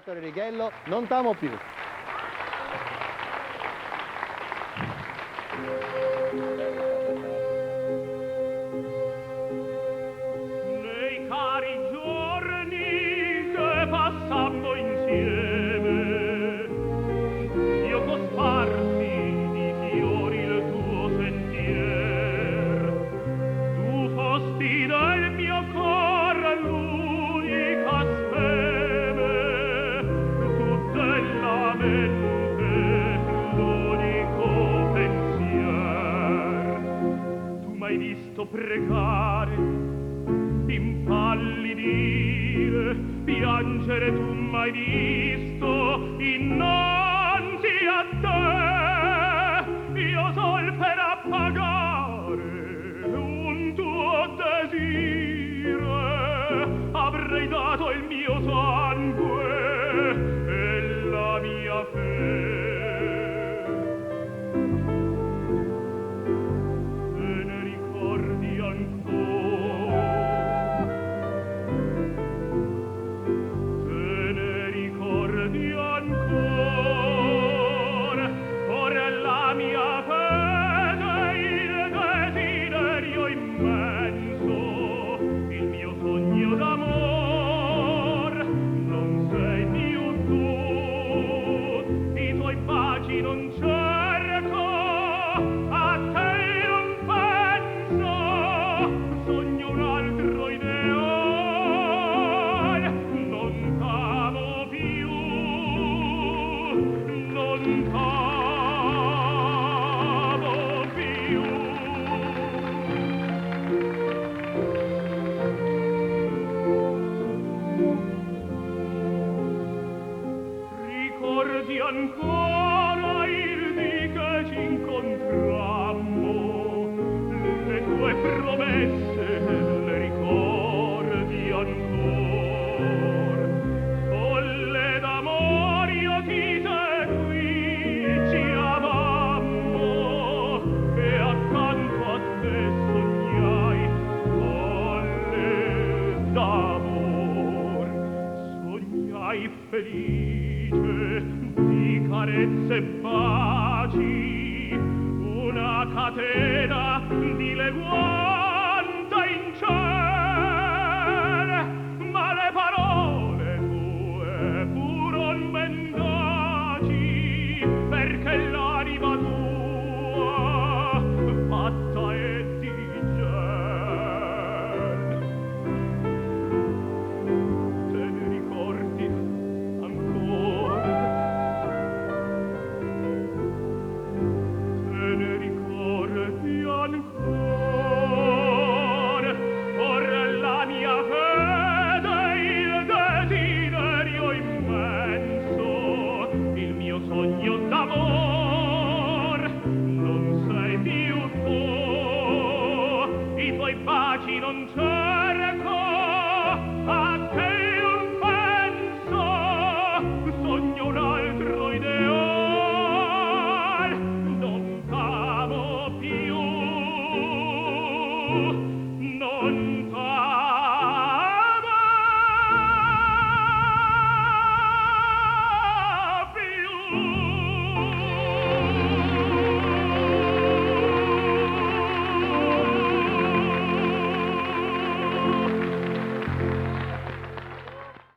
Ettore Righello, non t'amo più. Nei cari giorni che passammo insieme, io cosparsi di fiori il tuo sentier. Tu fosti del mio cor l'unica speme, tu della mente l'unico pensier. Tu m'hai visto pregare, impallidire, piangere, tu m'hai visto innanzi a te. Io sol per appagare un tuo desire avrei dato il mio sangue e la mia fe. Te ne ricordi ancora? Te ne ricordi ancora? Ora la mia fede, il desiderio immenso, il mio sogno d'amor, non sei più tu, i tuoi baci non cerco, a te non penso, sogno un altro ideale, non t'amo più, non t'amo più. Ricordi ancora il dì che ci incontrammo, le tue promesse le ricordi ancora? Folle d'amore io ti seguì, ci amammo e accanto a te sognai. Folle d'amor, sognai felice di carezze e baci, una catena di leguani